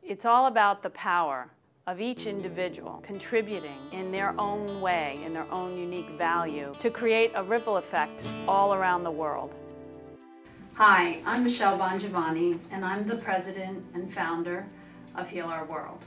It's all about the power of each individual contributing in their own way, in their own unique value, to create a ripple effect all around the world. Hi, I'm Michelle Bongiovanni, and I'm the president and founder of HealRWorld.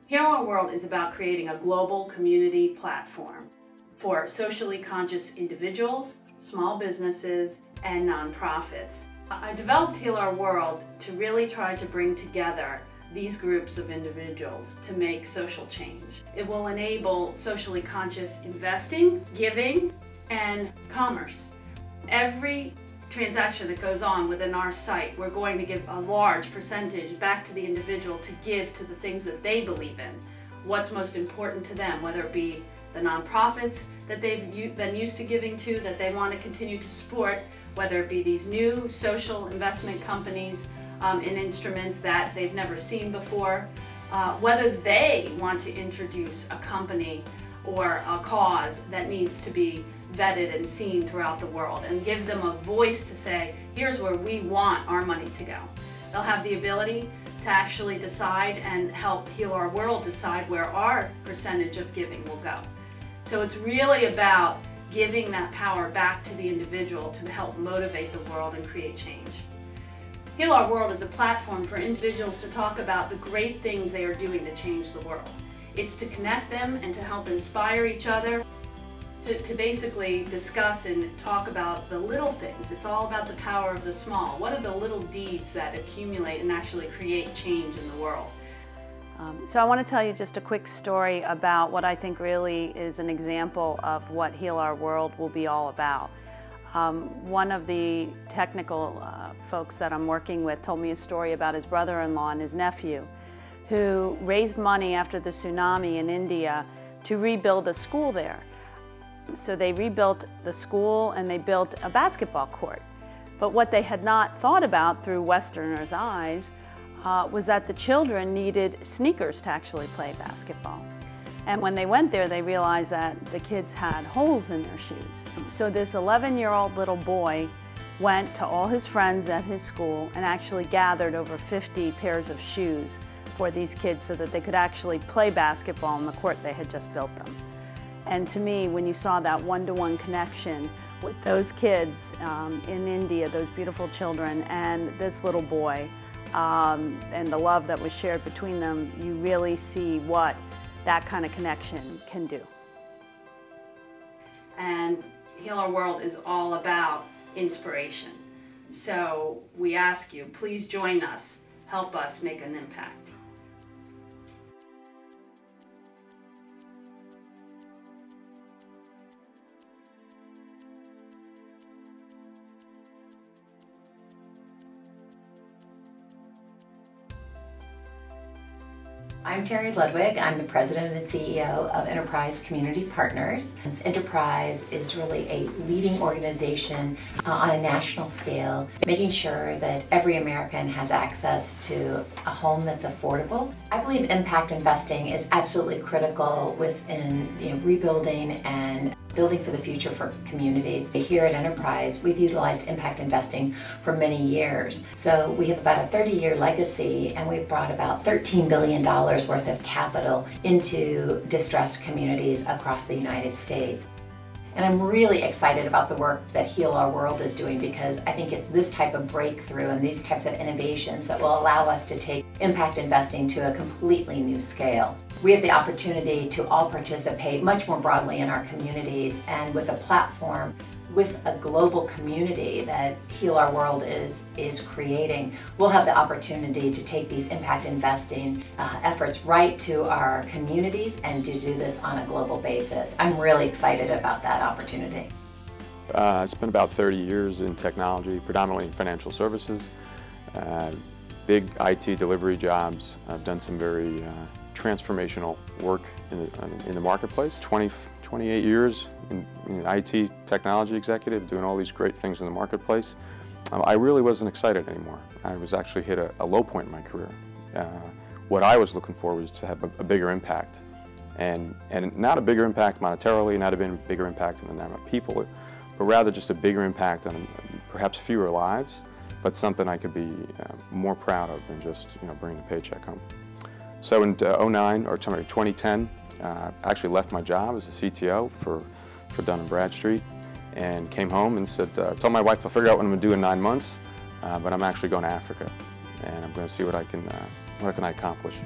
HealRWorld is about creating a global community platform for socially conscious individuals, small businesses, and nonprofits. I developed HealRWorld to really try to bring together these groups of individuals to make social change. It will enable socially conscious investing, giving, and commerce. Every transaction that goes on within our site, we're going to give a large percentage back to the individual to give to the things that they believe in, what's most important to them, whether it be the nonprofits that they've been used to giving to, that they want to continue to support, whether it be these new social investment companies in instruments that they've never seen before, whether they want to introduce a company or a cause that needs to be vetted and seen throughout the world, and give them a voice to say, here's where we want our money to go. They'll have the ability to actually decide and help HealRWorld decide where our percentage of giving will go. So it's really about giving that power back to the individual to help motivate the world and create change. HealRWorld is a platform for individuals to talk about the great things they are doing to change the world. It's to connect them and to help inspire each other, to basically discuss and talk about the little things. It's all about the power of the small. What are the little deeds that accumulate and actually create change in the world? So I want to tell you just a quick story about what I think really is an example of what HealRWorld will be all about. One of the technical folks that I'm working with told me a story about his brother-in-law and his nephew who raised money after the tsunami in India to rebuild a school there. So they rebuilt the school and they built a basketball court. But what they had not thought about through Westerners' eyes was that the children needed sneakers to actually play basketball. And when they went there, they realized that the kids had holes in their shoes. So this 11-year-old little boy went to all his friends at his school and actually gathered over 50 pairs of shoes for these kids so that they could actually play basketball on the court they had just built them. And to me, when you saw that one-to-one connection with those kids in India, those beautiful children, and this little boy, and the love that was shared between them, you really see what that kind of connection can do. And HealRWorld is all about inspiration. So we ask you, please join us, help us make an impact. I'm Terry Ludwig. I'm the president and CEO of Enterprise Community Partners. Enterprise is really a leading organization on a national scale, making sure that every American has access to a home that's affordable. I believe impact investing is absolutely critical within rebuilding and building for the future for communities. Here at Enterprise, we've utilized impact investing for many years. So we have about a 30-year legacy, and we've brought about $13 billion worth of capital into distressed communities across the United States. And I'm really excited about the work that HealRWorld is doing, because I think it's this type of breakthrough and these types of innovations that will allow us to take impact investing to a completely new scale. We have the opportunity to all participate much more broadly in our communities, and with a platform with a global community that HealRWorld is creating, we'll have the opportunity to take these impact investing efforts right to our communities and to do this on a global basis. I'm really excited about that opportunity. I spent about 30 years in technology, predominantly in financial services, big IT delivery jobs. I've done some very transformational work in the marketplace. 28 years in IT technology executive, doing all these great things in the marketplace. I really wasn't excited anymore. I was actually hit a low point in my career. What I was looking for was to have a bigger impact, and not a bigger impact monetarily, not a bigger impact on the number of people, but rather just a bigger impact on perhaps fewer lives, but something I could be more proud of than just bringing a paycheck home. So in 2010, I actually left my job as a CTO for Dun & Bradstreet and came home and said, told my wife I'll figure out what I'm going to do in 9 months, but I'm actually going to Africa and I'm going to see what I can accomplish.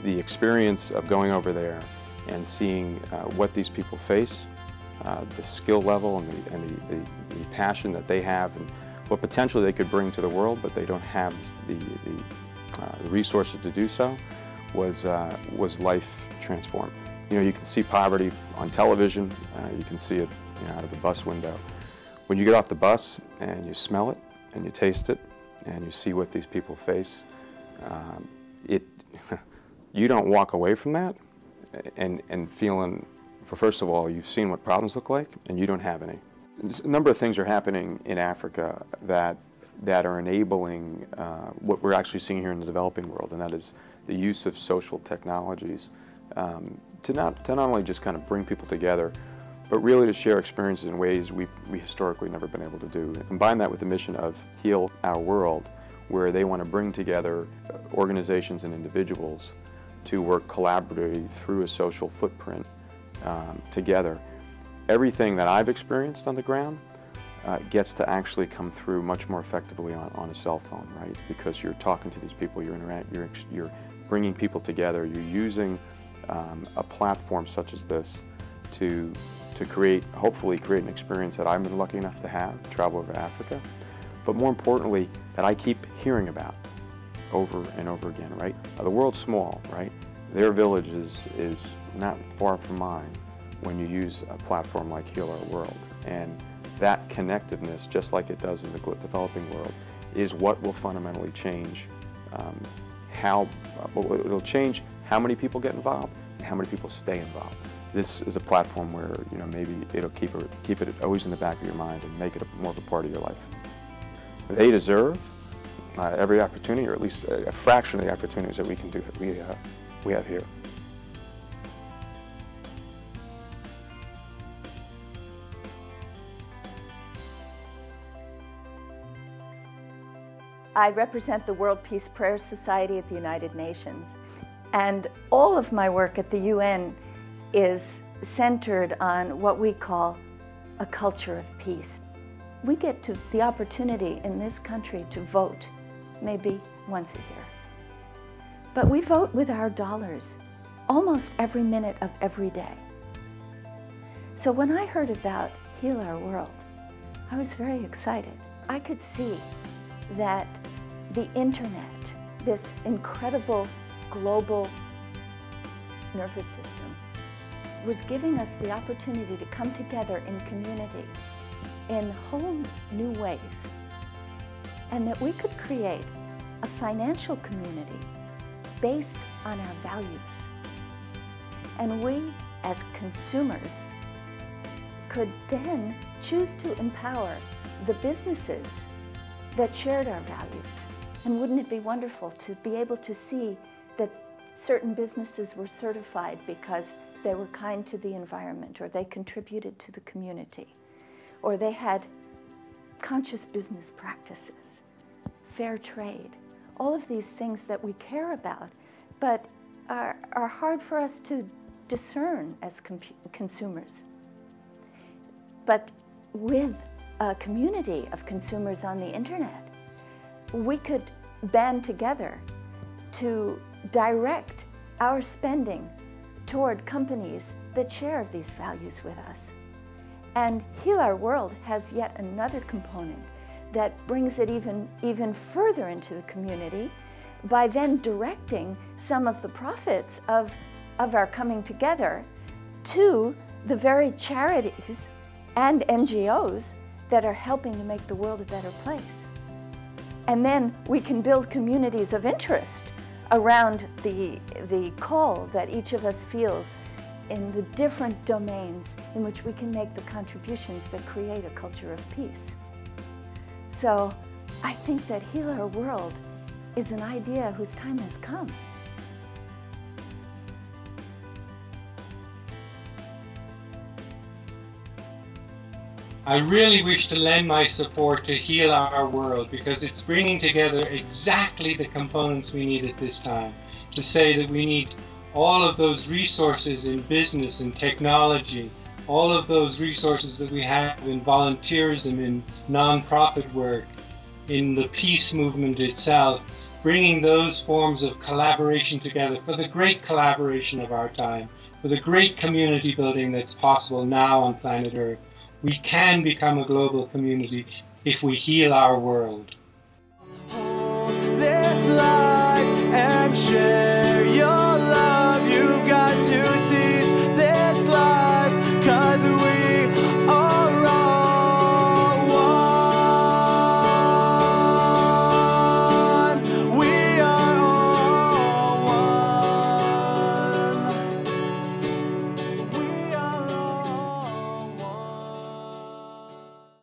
The experience of going over there and seeing what these people face, the skill level and the passion that they have and what potential they could bring to the world, but they don't have the resources to do so, was life transformed. You know, you can see poverty on television, you can see it, you know, out of the bus window. When you get off the bus and you smell it and you taste it and you see what these people face, you don't walk away from that and feeling, first of all, you've seen what problems look like and you don't have any. A number of things are happening in Africa that are enabling what we're actually seeing here in the developing world, and that is the use of social technologies to not only just kind of bring people together, but really to share experiences in ways we historically never been able to do. And combine that with the mission of HealRWorld, where they want to bring together organizations and individuals to work collaboratively through a social footprint together. Everything that I've experienced on the ground gets to actually come through much more effectively on a cell phone, right? Because you're talking to these people, you're bringing people together, you're using a platform such as this to hopefully create an experience that I've been lucky enough to have, travel over Africa, but more importantly, that I keep hearing about over and over again, right? The world's small, right? Their village is not far from mine when you use a platform like HealRWorld. And that connectedness, just like it does in the developing world, is what will fundamentally change it'll change how many people get involved and how many people stay involved. This is a platform where, you know, maybe it'll keep it always in the back of your mind and make it more of a part of your life. They deserve every opportunity, or at least a fraction of the opportunities that we have here. I represent the World Peace Prayer Society at the United Nations, and all of my work at the UN is centered on what we call a culture of peace. We get the opportunity in this country to vote maybe once a year, but we vote with our dollars almost every minute of every day. So when I heard about HealRWorld, I was very excited. I could see that the internet, this incredible global nervous system, was giving us the opportunity to come together in community in whole new ways, and that we could create a financial community based on our values. And we, as consumers, could then choose to empower the businesses that shared our values. And wouldn't it be wonderful to be able to see that certain businesses were certified because they were kind to the environment, or they contributed to the community, or they had conscious business practices, fair trade, all of these things that we care about, but are hard for us to discern as consumers. But with a community of consumers on the internet, we could band together to direct our spending toward companies that share these values with us. And HealRWorld has yet another component that brings it even further into the community by then directing some of the profits of our coming together to the very charities and NGOs that are helping to make the world a better place. And then we can build communities of interest around the call that each of us feels in the different domains in which we can make the contributions that create a culture of peace. So I think that HealRWorld is an idea whose time has come. I really wish to lend my support to HealRWorld because it's bringing together exactly the components we need at this time. to say that we need all of those resources in business and technology, all of those resources that we have in volunteerism, in non-profit work, in the peace movement itself, bringing those forms of collaboration together for the great collaboration of our time, for the great community building that's possible now on planet Earth. We can become a global community if we heal our world.